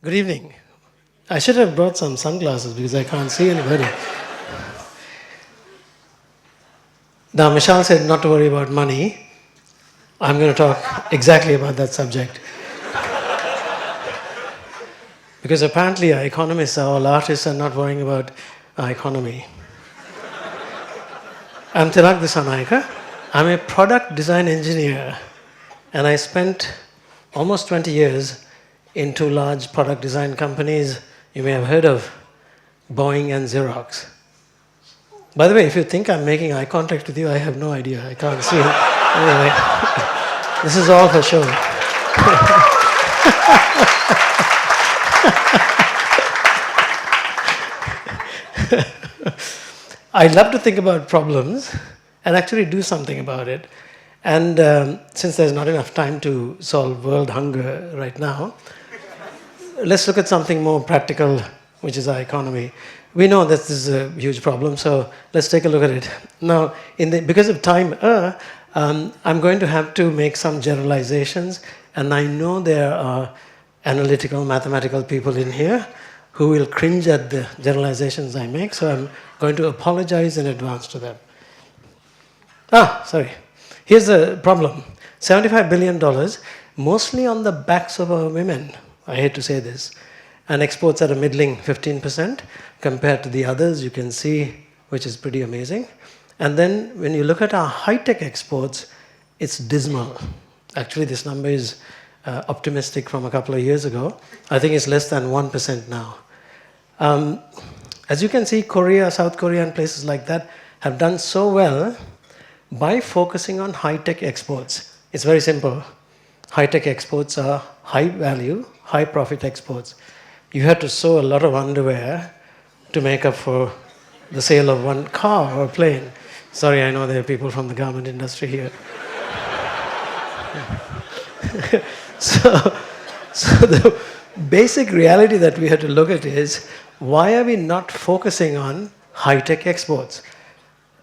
Good evening. I should have brought some sunglasses because I can't see anybody. Now, Michelle said not to worry about money. I'm going to talk exactly about that subject. Because apparently our economists, our artists are not worrying about our economy. I'm Tilak Dissanayake. I'm a product design engineer, and I spent almost 20 years in two large product design companies you may have heard of, Boeing and Xerox. By the way, if you think I'm making eye contact with you, I have no idea. I can't see. Anyway, this is all for show. I love to think about problems and actually do something about it. And since there's not enough time to solve world hunger right now, let's look at something more practical, which is our economy. We know that this is a huge problem, so let's take a look at it. Now, because of time, I'm going to have to make some generalizations, and I know there are analytical, mathematical people in here who will cringe at the generalizations I make, so I'm going to apologize in advance to them. Sorry. Here's the problem. $75 billion, mostly on the backs of our women. I hate to say this. And exports at a middling 15% compared to the others, you can see, which is pretty amazing. And then when you look at our high-tech exports, it's dismal. Actually, this number is optimistic from a couple of years ago. I think it's less than 1% now. As you can see, Korea, South Korea, and places like that have done so well by focusing on high-tech exports. It's very simple. High-tech exports are high-value, high-profit exports. You have to sew a lot of underwear to make up for the sale of one car or plane. Sorry, I know there are people from the garment industry here. So the basic reality that we have to look at is, why are we not focusing on high-tech exports?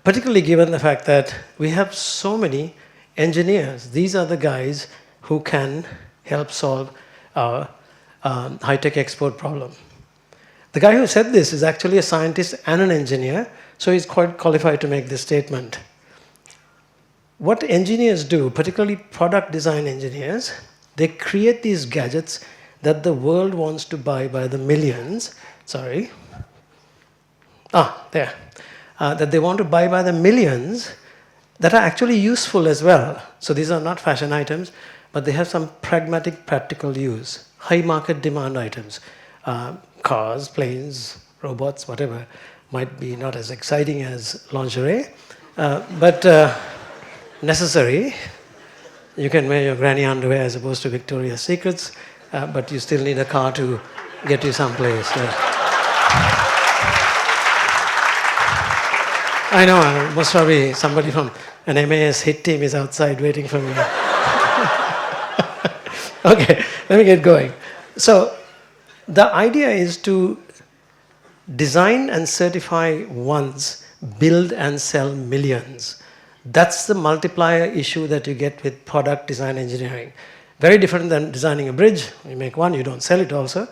Particularly given the fact that we have so many engineers. These are the guys who can help solve our high-tech export problem. The guy who said this is actually a scientist and an engineer, so he's quite qualified to make this statement. What engineers do, particularly product design engineers, they create these gadgets that the world wants to buy by the millions. Sorry. There. That they want to buy by the millions that are actually useful as well. So these are not fashion items, but they have some pragmatic, practical use. High market demand items. Cars, planes, robots, whatever. Might be not as exciting as lingerie, but necessary. You can wear your granny underwear as opposed to Victoria's Secrets, but you still need a car to get you someplace. I know, most probably somebody from an MAS hit team is outside waiting for me. Okay, let me get going. So, the idea is to design and certify once, build and sell millions. That's the multiplier issue that you get with product design engineering. Very different than designing a bridge. You make one, you don't sell it also.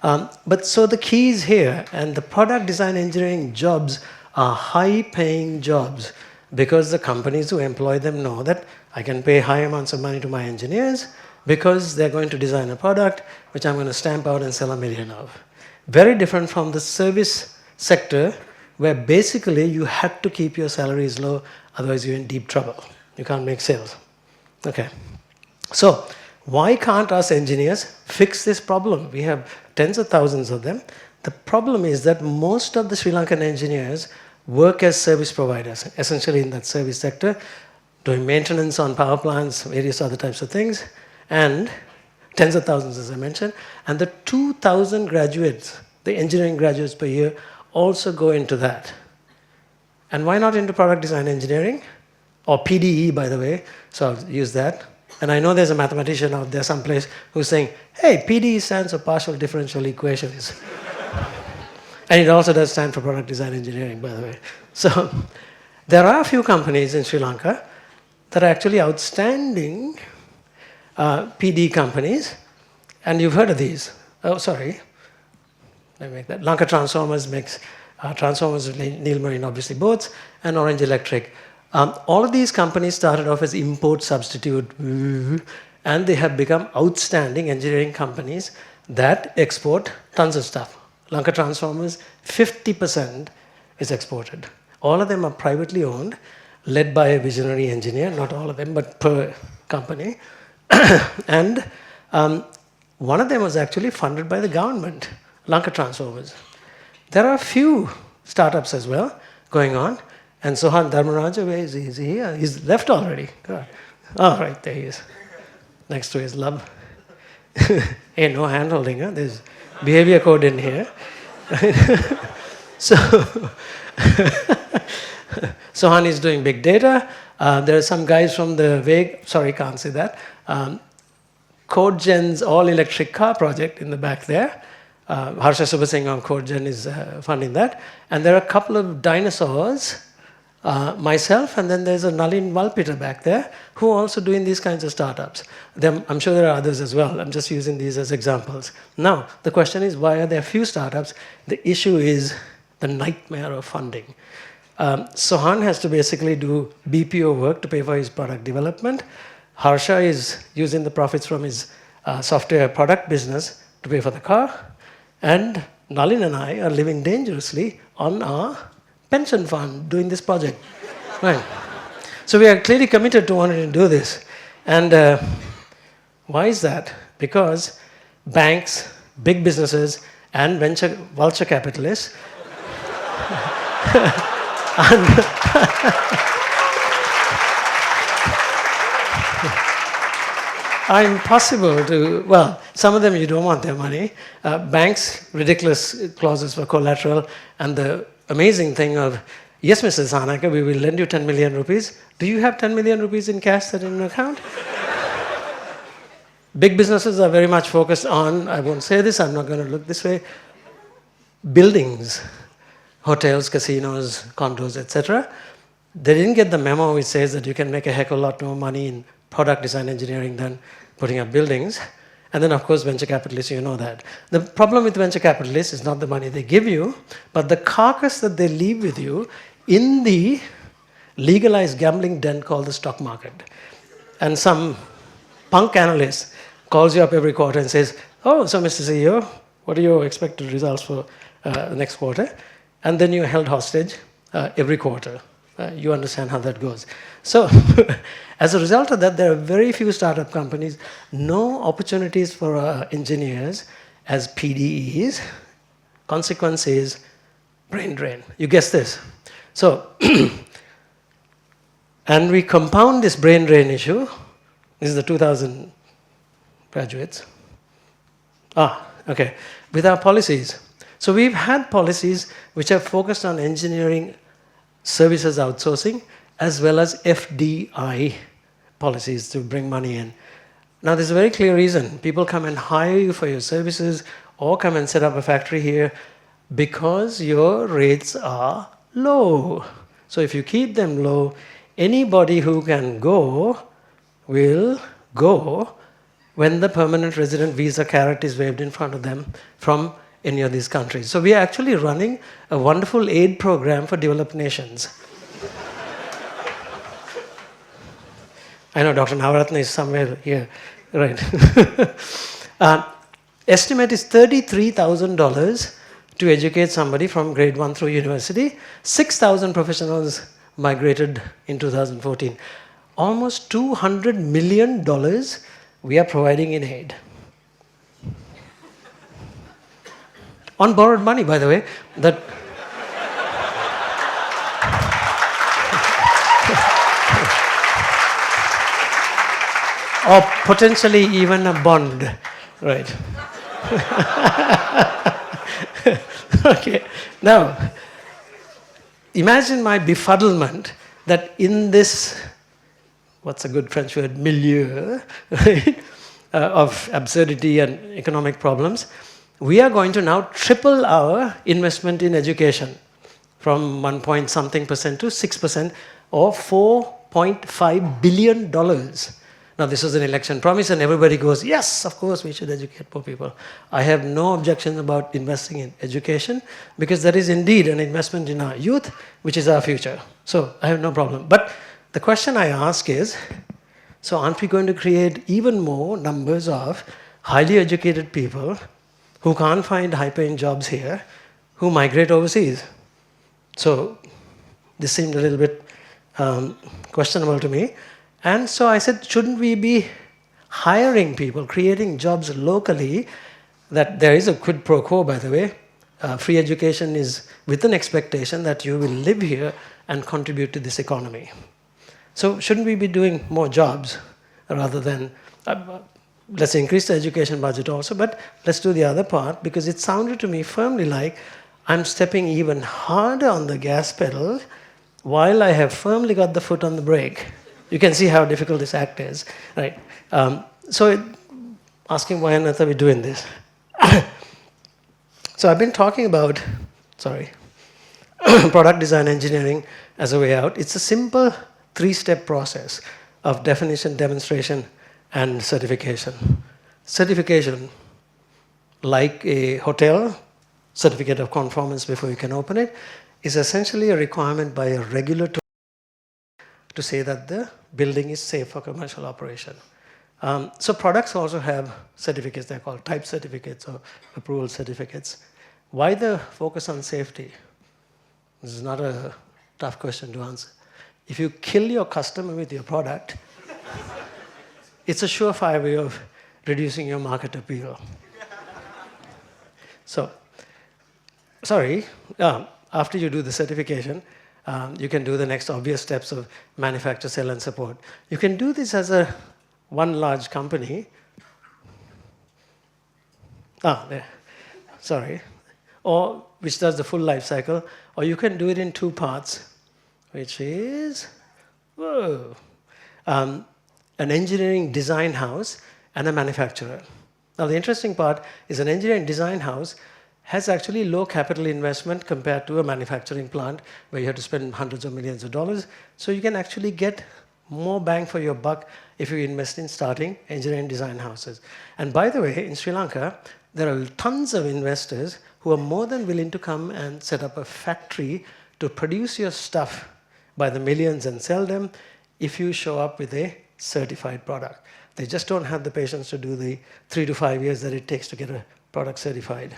But so the key is here, and the product design engineering jobs are high-paying jobs because the companies who employ them know that I can pay high amounts of money to my engineers because they're going to design a product which I'm going to stamp out and sell 1 million of. Very different from the service sector, where basically you had to keep your salaries low, otherwise you're in deep trouble. You can't make sales. Okay. So, why can't us engineers fix this problem? We have tens of thousands of them. The problem is that most of the Sri Lankan engineers work as service providers, essentially in that service sector, doing maintenance on power plants, various other types of things, and tens of thousands, as I mentioned. And the 2,000 graduates, the engineering graduates per year, also go into that. And why not into product design engineering? Or PDE, by the way, so I'll use that. And I know there's a mathematician out there someplace who's saying, hey, PDE stands for partial differential equations. And it also does stand for product design engineering, by the way. So there are a few companies in Sri Lanka that are actually outstanding PD companies, and you've heard of these. Oh, sorry. Let me make that. Lanka Transformers makes transformers with Neil Marine, obviously boats, and Orange Electric. All of these companies started off as import substitute, and they have become outstanding engineering companies that export tons of stuff. Lanka Transformers, 50% is exported. All of them are privately owned, led by a visionary engineer, not all of them, but per company. And one of them was actually funded by the government, Lanka Transformers. There are a few startups as well going on. And Sohan Dharmaraja, where is he? Is he here? He's left already. God. Oh, right, there he is. Next to his love. Hey, no hand holding, huh? There's behavior code in here. So, Sohan is doing big data. There are some guys from the sorry, can't say that. CodeGen's all-electric car project in the back there. Harsha Subasingh on CodeGen is funding that. And there are a couple of dinosaurs, myself, and then there's a Nalin Valpita back there, who are also doing these kinds of startups. I'm sure there are others as well. I'm just using these as examples. Now, the question is, why are there few startups? The issue is the nightmare of funding. Sohan has to basically do BPO work to pay for his product development. Harsha is using the profits from his software product business to pay for the car. And Nalin and I are living dangerously on our pension fund doing this project. Right. So we are clearly committed to wanting to do this. And why is that? Because banks, big businesses, and vulture capitalists are impossible to, well, some of them you don't want their money. Banks, ridiculous clauses for collateral, and the amazing thing of, yes, Mr. Dissanayake, we will lend you 10 million rupees. Do you have 10 million rupees in cash that in an account? Big businesses are very much focused on, I won't say this, I'm not going to look this way, buildings, hotels, casinos, condos, etc. They didn't get the memo which says that you can make a heck of a lot more money in product design engineering than putting up buildings. And then, of course, venture capitalists, you know that. The problem with venture capitalists is not the money they give you, but the carcass that they leave with you in the legalized gambling den called the stock market. And some punk analyst calls you up every quarter and says, oh, so Mr. CEO, what are your expected results for the next quarter? And then you're held hostage every quarter. You understand how that goes. So, as a result of that, there are very few startup companies, no opportunities for engineers as PDEs. Consequence is brain drain. You guess this. So, and we compound this brain drain issue. This is the 2000 graduates. Okay. With our policies. So we've had policies which have focused on engineering services outsourcing, as well as FDI policies to bring money in. Now, there's a very clear reason. People come and hire you for your services or come and set up a factory here because your rates are low. So if you keep them low, anybody who can go will go when the permanent resident visa carrot is waved in front of them from any of these countries. So we are actually running a wonderful aid program for developed nations. I know Dr. Navaratna is somewhere here, right. Estimate is $33,000 to educate somebody from grade 1 through university. 6,000 professionals migrated in 2014. Almost $200 million we are providing in aid. On borrowed money, by the way, that or potentially even a bond, right? Okay, now, imagine my befuddlement that in this, what's a good French word, milieu, right, of absurdity and economic problems, we are going to now triple our investment in education from 1 point something percent to 6%, or $4.5 billion. Now, this was an election promise, and everybody goes, yes, of course, we should educate poor people. I have no objection about investing in education, because that is indeed an investment in our youth, which is our future. So I have no problem. But the question I ask is, so aren't we going to create even more numbers of highly educated people who can't find high-paying jobs here, who migrate overseas? So this seemed a little bit questionable to me. And so I said, shouldn't we be hiring people, creating jobs locally? That there is a quid pro quo, by the way. Free education is with an expectation that you will live here and contribute to this economy. So shouldn't we be doing more jobs rather than, let's increase the education budget also, but let's do the other part, because it sounded to me firmly like I'm stepping even harder on the gas pedal while I have firmly got the foot on the brake. You can see how difficult this act is, right? Asking why on earth are we doing this? So I've been talking about, product design engineering as a way out. It's a simple 3-step process of definition, demonstration, and certification. Certification, like a hotel certificate of conformance before you can open it, is essentially a requirement by a regulator to say that the building is safe for commercial operation. So products also have certificates. They're called type certificates or approval certificates. Why the focus on safety? This is not a tough question to answer. If you kill your customer with your product, it's a surefire way of reducing your market appeal. So, after you do the certification, you can do the next obvious steps of manufacture, sell, and support. You can do this as one large company. Or which does the full life cycle. Or you can do it in 2 parts, which is an engineering design house and a manufacturer. Now, the interesting part is an engineering design house has actually low capital investment compared to a manufacturing plant where you have to spend hundreds of millions of dollars. So you can actually get more bang for your buck if you invest in starting engineering design houses. And by the way, in Sri Lanka, there are tons of investors who are more than willing to come and set up a factory to produce your stuff by the millions and sell them if you show up with a certified product. They just don't have the patience to do the 3 to 5 years that it takes to get a product certified.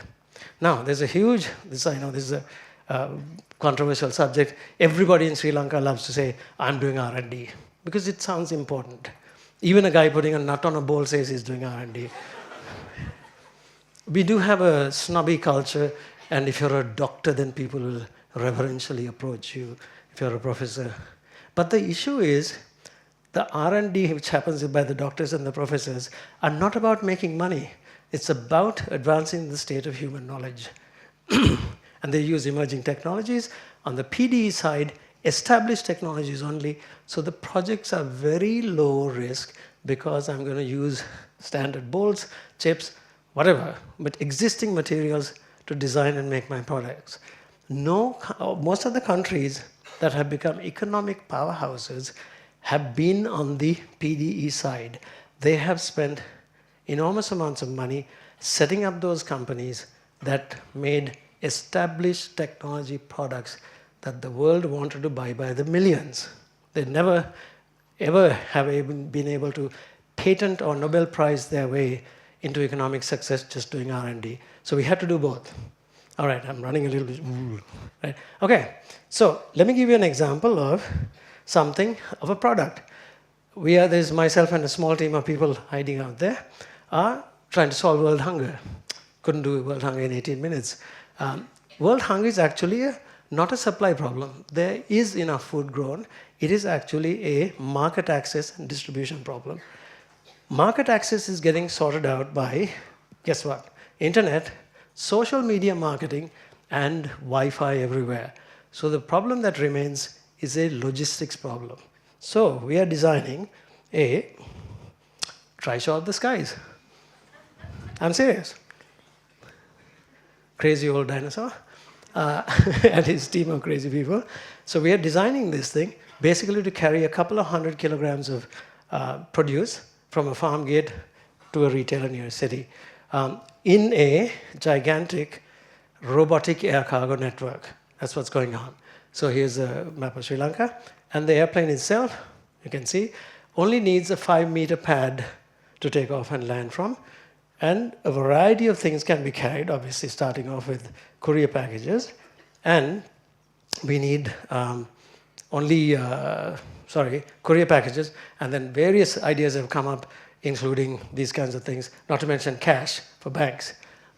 Now, there's a huge, I know this is a controversial subject. Everybody in Sri Lanka loves to say, I'm doing R&D, because it sounds important. Even a guy putting a nut on a bowl says he's doing R&D. We do have a snobby culture, and if you're a doctor, then people will reverentially approach you if you're a professor. But the issue is, the R&D which happens by the doctors and the professors are not about making money. It's about advancing the state of human knowledge. And they use emerging technologies. On the PDE side, established technologies only. So the projects are very low risk because I'm going to use standard bolts, chips, whatever, but existing materials to design and make my products. Most of the countries that have become economic powerhouses have been on the PDE side. They have spent enormous amounts of money setting up those companies that made established technology products that the world wanted to buy by the millions. They never, ever have been able to patent or Nobel Prize their way into economic success just doing R&D. So we had to do both. All right, I'm running a little bit. Right. Okay, so let me give you an example of something of a product. There's myself and a small team of people hiding out there, are trying to solve world hunger. Couldn't do world hunger in 18 minutes. World hunger is actually not a supply problem. There is enough food grown. It is actually a market access and distribution problem. Market access is getting sorted out by, guess what? Internet, social media marketing, and Wi-Fi everywhere. So the problem that remains is a logistics problem. So we are designing a trishaw of the skies. I'm serious. Crazy old dinosaur and his team of crazy people. So we are designing this thing basically to carry a couple of 100 kilograms of produce from a farm gate to a retailer near a city in a gigantic robotic air cargo network. That's what's going on. So here's a map of Sri Lanka. And the airplane itself, you can see, only needs a 5-meter pad to take off and land from. And a variety of things can be carried, obviously starting off with courier packages. And we need courier packages. And then various ideas have come up, including these kinds of things, not to mention cash for banks.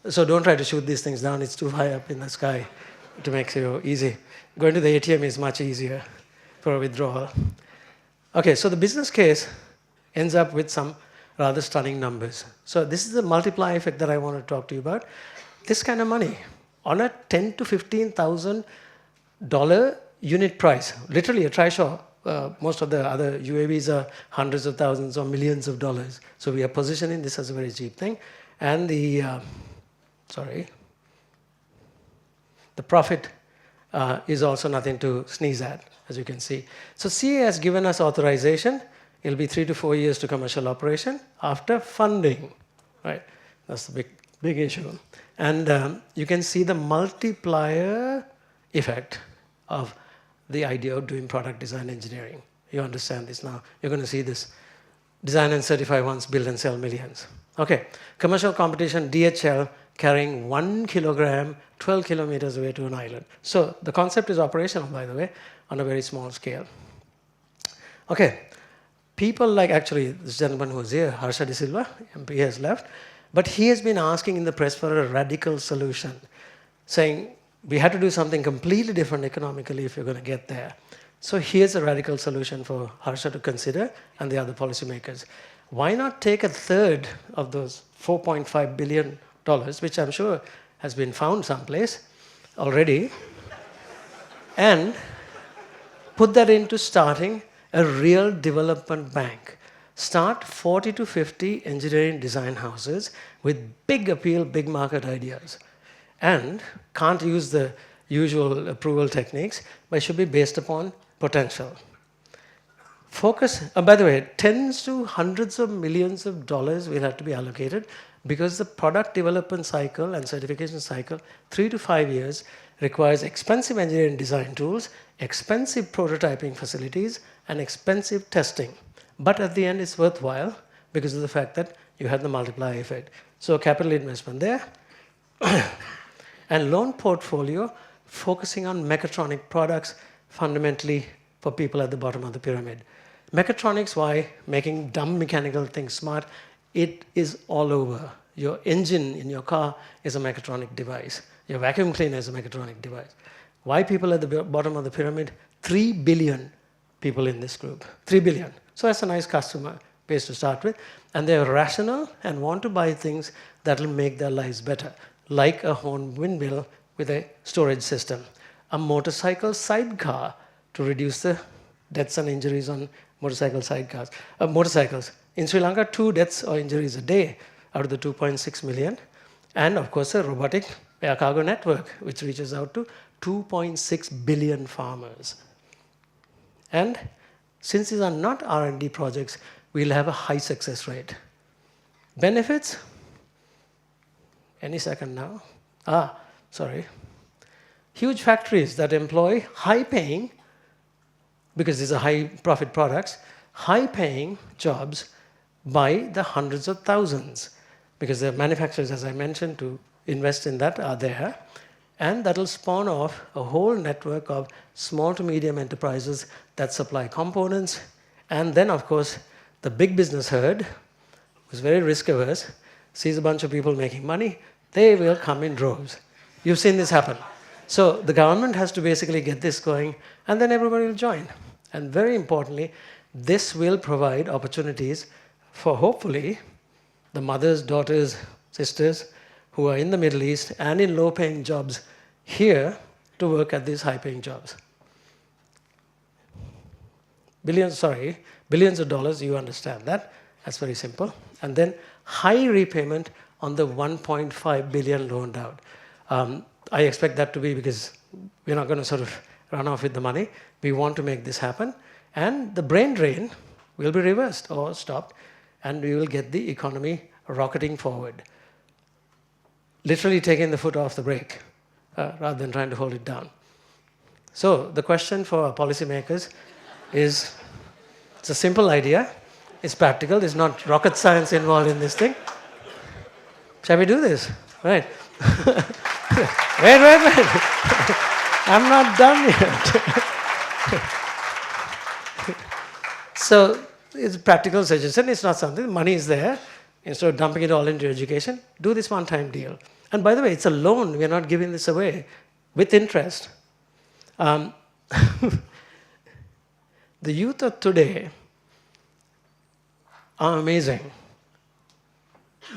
So don't try to shoot these things down. It's too high up in the sky to make it easy. Going to the ATM is much easier for a withdrawal. Okay, so the business case ends up with some rather stunning numbers. So this is the multiplier effect that I want to talk to you about. This kind of money on a $10,000 to $15,000 unit price, literally a trishaw. Most of the other UAVs are hundreds of thousands or millions of dollars. So we are positioning this as a very cheap thing. And the profit is also nothing to sneeze at, as you can see. So CA has given us authorization. It'll be 3 to 4 years to commercial operation after funding, right? That's the big issue. And you can see the multiplier effect of the idea of doing product design engineering. You understand this now. You're going to see this. Design and certify once, build and sell millions. Okay, commercial competition, DHL carrying 1 kilogram 12 kilometers away to an island. So the concept is operational, by the way, on a very small scale. Okay, people like, actually, this gentleman who was here, Harsha De Silva, MP, has left, but he has been asking in the press for a radical solution, saying we had to do something completely different economically if you're going to get there. So here's a radical solution for Harsha to consider and the other policymakers. Why not take a third of those $4.5 billion, which I'm sure has been found someplace already, and put that into starting a real development bank. Start 40 to 50 engineering design houses with big appeal, big market ideas. And can't use the usual approval techniques, but it should be based upon potential. Focus, by the way, tens to hundreds of millions of dollars will have to be allocated because the product development cycle and certification cycle, 3 to 5 years, requires expensive engineering design tools, expensive prototyping facilities, and expensive testing. But at the end, it's worthwhile because of the fact that you have the multiplier effect. So capital investment there. And loan portfolio focusing on mechatronic products, fundamentally for people at the bottom of the pyramid. Mechatronics, why? Making dumb mechanical things smart. It is all over. Your engine in your car is a mechatronic device. Your vacuum cleaner is a mechatronic device. Why people at the bottom of the pyramid? 3 billion people in this group. 3 billion. So that's a nice customer base to start with. And they're rational and want to buy things that will make their lives better, like a Horn windmill with a storage system, a motorcycle sidecar to reduce the deaths and injuries on motorcycles. In Sri Lanka, 2 deaths or injuries a day out of the 2.6 million. And of course, a robotic air cargo network, which reaches out to 2.6 billion farmers. And since these are not R&D projects, we'll have a high success rate. Benefits? Any second now. Huge factories that employ high-paying, because these are high-profit products, high-paying jobs by the hundreds of thousands, because the manufacturers, as I mentioned, to invest in that are there, and that will spawn off a whole network of small to medium enterprises that supply components, and then, of course, the big business herd, who's very risk-averse, sees a bunch of people making money, they will come in droves. You've seen this happen. So the government has to basically get this going, and then everybody will join. And very importantly, this will provide opportunities for, hopefully, the mothers, daughters, sisters who are in the Middle East and in low-paying jobs here to work at these high-paying jobs. Billions of dollars, you understand that. That's very simple. And then high repayment on the 1.5 billion loaned out. I expect that to be, because we're not going to sort of run off with the money. We want to make this happen. And the brain drain will be reversed or stopped, and we will get the economy rocketing forward. Literally taking the foot off the brake rather than trying to hold it down. So the question for our policymakers is, it's a simple idea, it's practical, there's not rocket science involved in this thing. Shall we do this? Right. Wait. I'm not done yet. So it's a practical suggestion, it's not something, money is there. Instead of dumping it all into education, do this one-time deal. And by the way, it's a loan, we're not giving this away, with interest. The youth of today are amazing.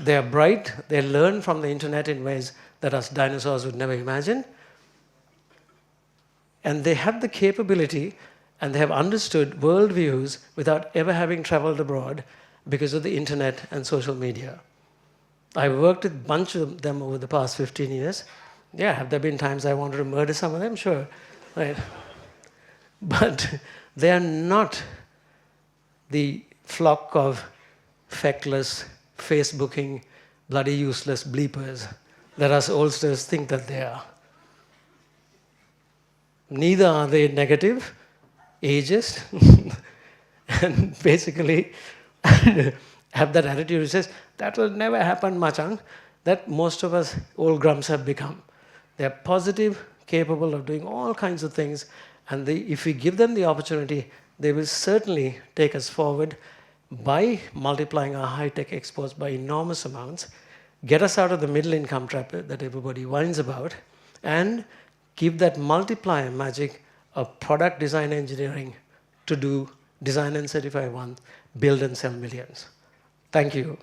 They are bright, they learn from the internet in ways that us dinosaurs would never imagine. And they have the capability and they have understood worldviews without ever having traveled abroad because of the internet and social media. I've worked with a bunch of them over the past 15 years. Yeah, have there been times I wanted to murder some of them? Sure. Right. But they are not the flock of feckless, Facebooking, bloody useless bleepers that us oldsters think that they are. Neither are they negative, ageist, and basically have that attitude which says, that will never happen, Machang, that most of us old grumps have become. They are positive, capable of doing all kinds of things, and if we give them the opportunity, they will certainly take us forward by multiplying our high-tech exports by enormous amounts, get us out of the middle income trap that everybody whines about, and give that multiplier magic of product design engineering to do design and certify one, build and sell millions. Thank you.